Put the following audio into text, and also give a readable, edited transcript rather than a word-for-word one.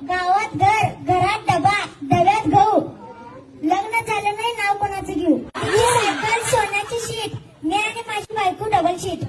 गावात घर, घरात डबा, डब्यात गहू. लग्न झालं नाही नाव कोणाचं घेऊ. ही सायकल सोन्याची शीट, मी आणि माझी बायको डबल शीट.